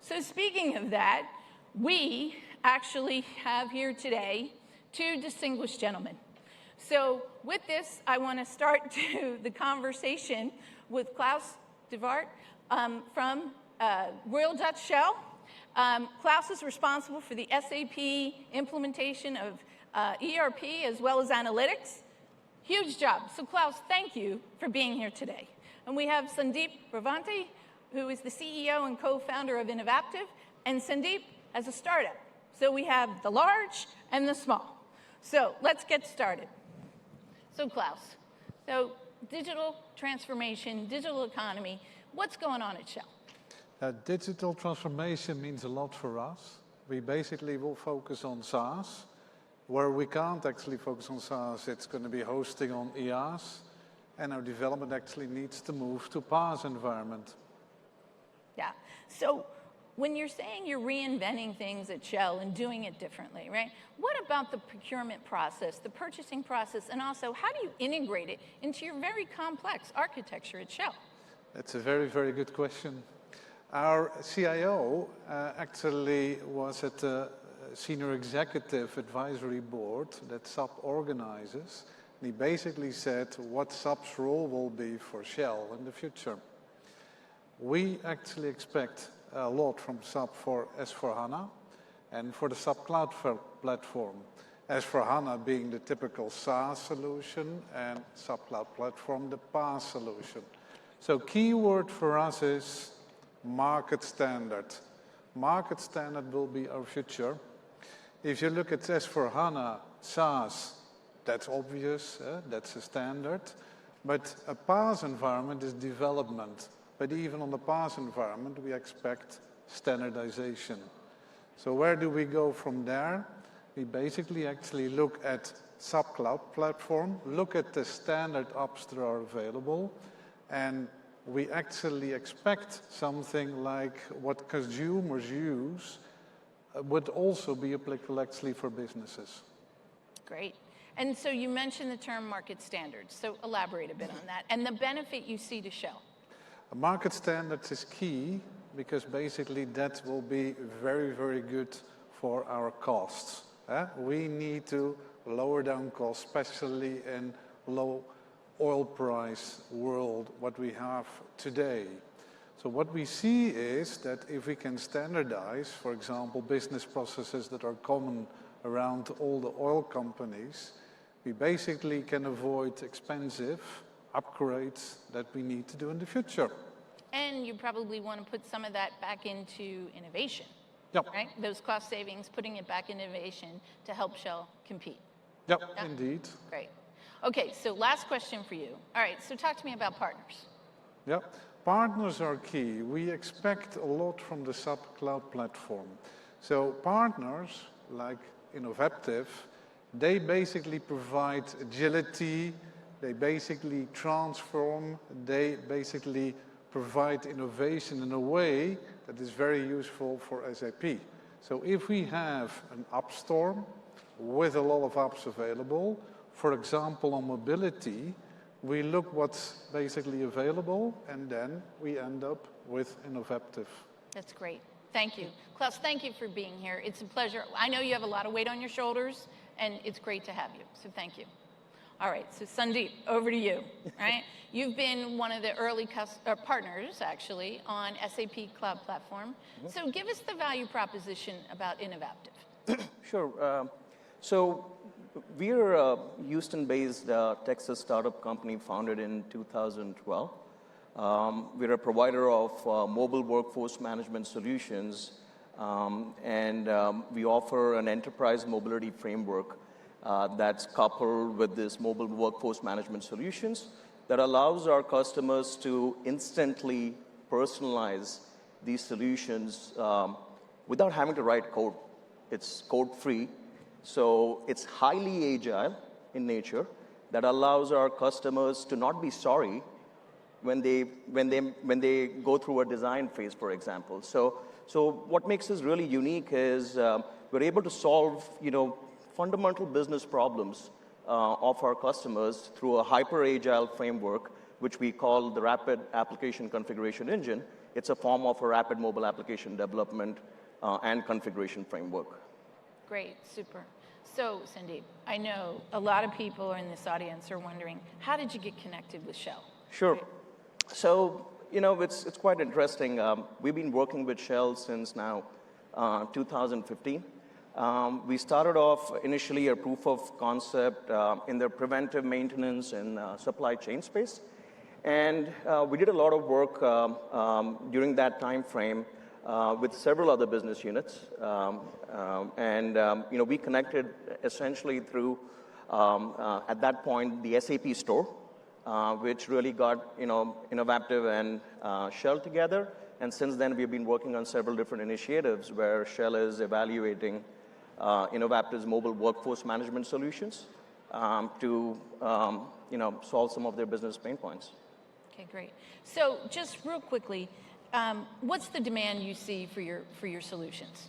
So speaking of that, we actually have here today two distinguished gentlemen. So with this, I want to start the conversation with Klaus Savart from Royal Dutch Shell. Klaus is responsible for the SAP implementation of ERP as well as analytics. Huge job. So Klaus, thank you for being here today. And we have Sundeep Ravande, who is the CEO and co-founder of Innovapptive, and Sundeep as a startup. So we have the large and the small. So let's get started. So Klaus, so digital transformation, digital economy, what's going on at Shell? Digital transformation means a lot for us. We basically will focus on SaaS. Where we can't actually focus on SaaS, it's going to be hosting on IaaS, and our development actually needs to move to PaaS environment. Yeah, so when you're saying you're reinventing things at Shell and doing it differently, right? What about the procurement process, the purchasing process, and also how do you integrate it into your very complex architecture at Shell? That's a very, very good question. Our CIO actually was at the Senior Executive Advisory Board that SAP organizes. And he basically said what SAP's role will be for Shell in the future. We actually expect a lot from SAP for S/4HANA and for the SAP Cloud Platform. S/4HANA being the typical SaaS solution and SAP Cloud Platform the PaaS solution. So key word for us is market standard. Market standard will be our future. If you look at S/4HANA SaaS, that's obvious, that's a standard. But a PaaS environment is development. But even on the PaaS environment, we expect standardization. So where do we go from there? We basically actually look at SAP Cloud Platform, look at the standard apps that are available, and we actually expect something like what consumers use would also be applicable actually for businesses. Great. And so you mentioned the term market standards, so elaborate a bit on that, and the benefit you see to Shell. Market standards is key because basically that will be very, very good for our costs. We need to lower down costs, especially in low oil price world, what we have today. So what we see is that if we can standardize, for example, business processes that are common around all the oil companies, we basically can avoid expensive upgrades that we need to do in the future. And you probably want to put some of that back into innovation, yep. Right? Those cost savings, putting it back in innovation to help Shell compete. Yep, indeed. Great. Okay, so last question for you. All right, so talk to me about partners. Yep, partners are key. We expect a lot from the SAP Cloud Platform. So partners like Innovapptive, they basically provide agility, they basically transform, they basically provide innovation in a way that is very useful for SAP. So if we have an app store with a lot of apps available, for example on mobility, we look what's basically available and then we end up with Innovapptive. That's great. Thank you. Klaus, thank you for being here. It's a pleasure. I know you have a lot of weight on your shoulders and it's great to have you, so thank you. All right, so Sundeep, over to you, right? You've been one of the early partners, actually, on SAP Cloud Platform. Mm-hmm. So give us the value proposition about Innovapptive. Sure. So we're a Houston-based Texas startup company founded in 2012. We're a provider of mobile workforce management solutions, and we offer an enterprise mobility framework that's coupled with this mobile workforce management solutions that allows our customers to instantly personalize these solutions without having to write code. It's code-free, so it's highly agile in nature that allows our customers to not be sorry when they go through a design phase, for example. So what makes this really unique is we're able to solve, fundamental business problems of our customers through a hyper-agile framework, which we call the Rapid Application Configuration Engine. It's a form of a rapid mobile application development and configuration framework. Great, super. So, Sundeep, I know a lot of people in this audience are wondering, how did you get connected with Shell? Sure. Right. So, it's quite interesting. We've been working with Shell since now 2015. We started off initially a proof of concept in the preventive maintenance and supply chain space. And we did a lot of work during that time frame with several other business units. We connected essentially through, at that point, the SAP store, which really got Innovapptive and Shell together. And since then, we've been working on several different initiatives where Shell is evaluating Innovapptive's mobile workforce management solutions to solve some of their business pain points. Okay, great. So just real quickly, what's the demand you see for your solutions?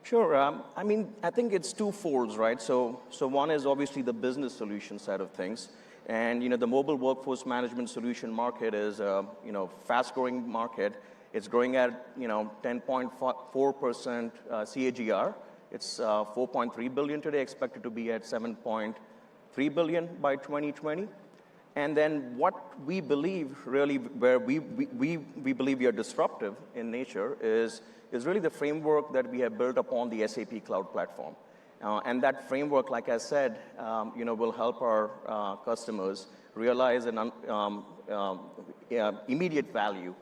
Sure. I think it's twofold, right? So one is obviously the business solution side of things. And, the mobile workforce management solution market is a, fast-growing market. It's growing at, 10.4% CAGR. It's $4.3 billion today, expected to be at $7.3 billion by 2020. And then what we believe really, where we believe we are disruptive in nature is really the framework that we have built upon the SAP Cloud Platform. And that framework, like I said, will help our customers realize an immediate value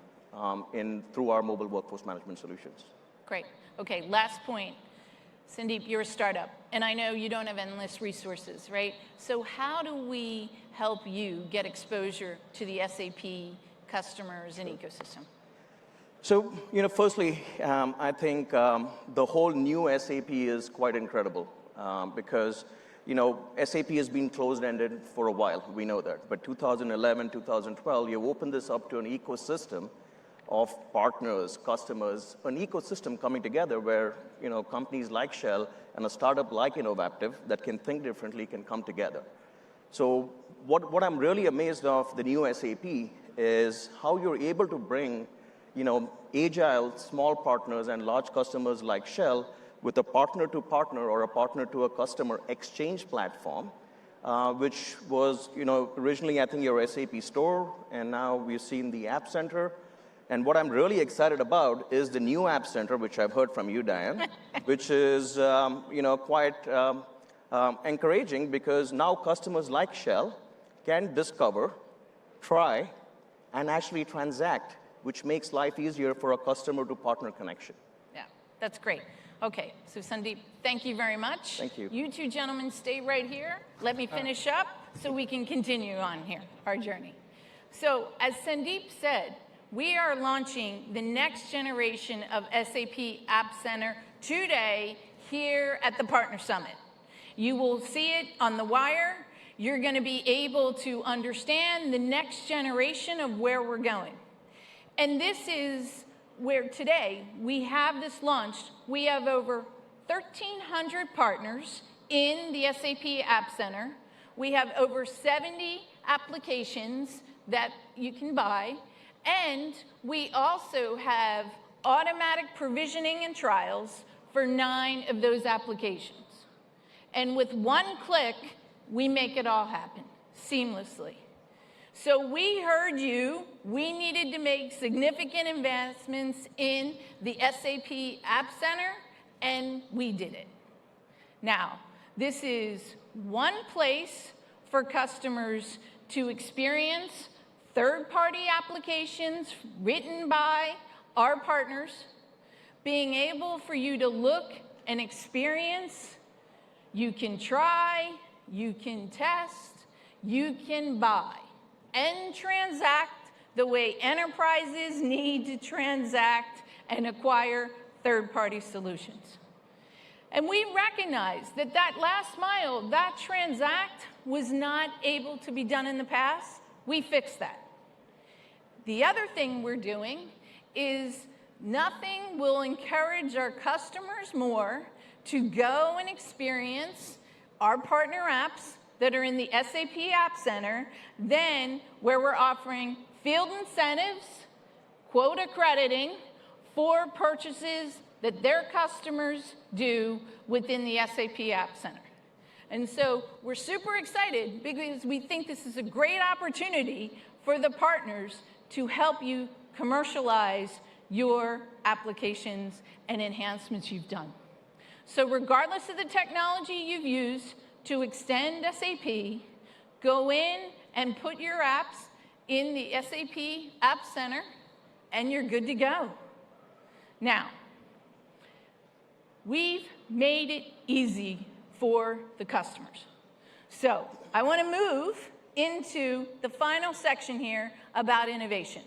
through our mobile workforce management solutions. Great. Okay, last point. Sundeep, you're a startup, and I know you don't have endless resources, right? So how do we help you get exposure to the SAP customers and ecosystem? So, firstly, I think the whole new SAP is quite incredible because, SAP has been closed-ended for a while. We know that. But 2011, 2012, you opened this up to an ecosystem of partners, customers, an ecosystem coming together where, companies like Shell and a startup like Innovapptive that can think differently can come together. So what I'm really amazed of the new SAP is how you're able to bring, agile small partners and large customers like Shell with a partner-to-partner or a partner-to-a-customer exchange platform, which was, originally, I think, your SAP store, and now we've seen the App Center. And what I'm really excited about is the new App Center, which I've heard from you, Diane, which is, quite encouraging because now customers like Shell can discover, try, and actually transact, which makes life easier for a customer-to-partner connection. Yeah, that's great. Okay, so Sundeep, thank you very much. Thank you. You two gentlemen stay right here. Let me finish up so we can continue on here, our journey. So as Sundeep said, we are launching the next generation of SAP App Center today here at the Partner Summit. You will see it on the wire. You're going to be able to understand the next generation of where we're going. And this is where today we have this launched. We have over 1,300 partners in the SAP App Center. We have over 70 applications that you can buy. And we also have automatic provisioning and trials for 9 of those applications. And with one click, we make it all happen seamlessly. So we heard you. We needed to make significant investments in the SAP App Center, and we did it. Now, this is one place for customers to experience third-party applications written by our partners, being able for you to look and experience. You can try, you can test, you can buy, and transact the way enterprises need to transact and acquire third-party solutions. And we recognize that that last mile, that transact, was not able to be done in the past. We fixed that. The other thing we're doing is nothing will encourage our customers more to go and experience our partner apps that are in the SAP App Center than where we're offering field incentives, quota crediting for purchases that their customers do within the SAP App Center. And so we're super excited because we think this is a great opportunity for the partners to help you commercialize your applications and enhancements you've done. So regardless of the technology you've used to extend SAP, go in and put your apps in the SAP App Center, and you're good to go. Now, we've made it easy for the customers. So I want to move into the final section here about innovation.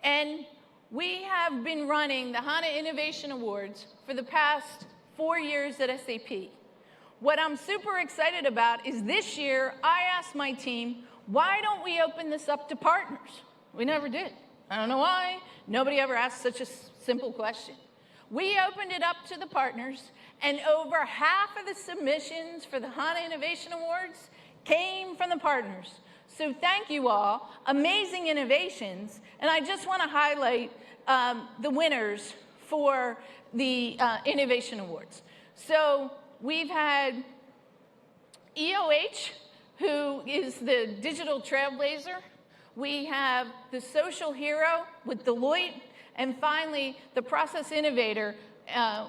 And we have been running the Hana Innovation Awards for the past 4 years at SAP. What I'm super excited about is this year I asked my team, why don't we open this up to partners? We never did. I don't know why. Nobody ever asked such a simple question. We opened it up to the partners, and over half of the submissions for the Hana Innovation Awards came from the partners. So thank you all. Amazing innovations. And I just want to highlight the winners for the Innovation Awards. So we've had EOH, who is the digital trailblazer. We have the social hero with Deloitte. And finally, the process innovator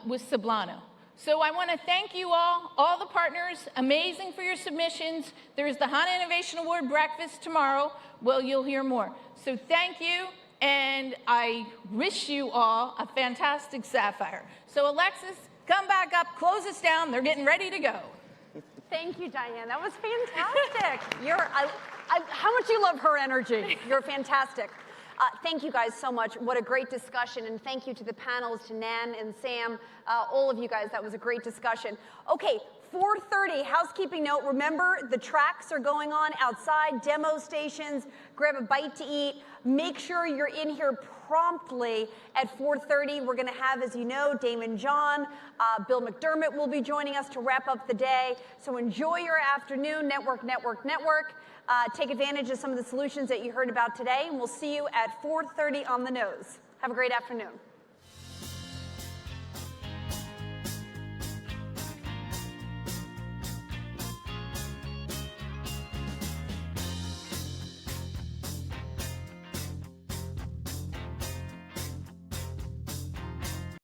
with Sublano. So I want to thank you all the partners. Amazing for your submissions. There's the HANA Innovation Award breakfast tomorrow. Well, you'll hear more. So thank you, and I wish you all a fantastic Sapphire. So Alexis, come back up, close us down. They're getting ready to go. Thank you, Diane. That was fantastic. How much you love her energy. You're fantastic. Thank you guys so much. What a great discussion. And thank you to the panels, to Nan and Sam, all of you guys. That was a great discussion. Okay, 4:30, housekeeping note. Remember, the tracks are going on outside, demo stations. Grab a bite to eat. Make sure you're in here promptly at 4:30. We're going to have, as you know, Damon John, Bill McDermott will be joining us to wrap up the day. So enjoy your afternoon. Network, network, network. Take advantage of some of the solutions that you heard about today, and we'll see you at 4:30 on the nose. Have a great afternoon.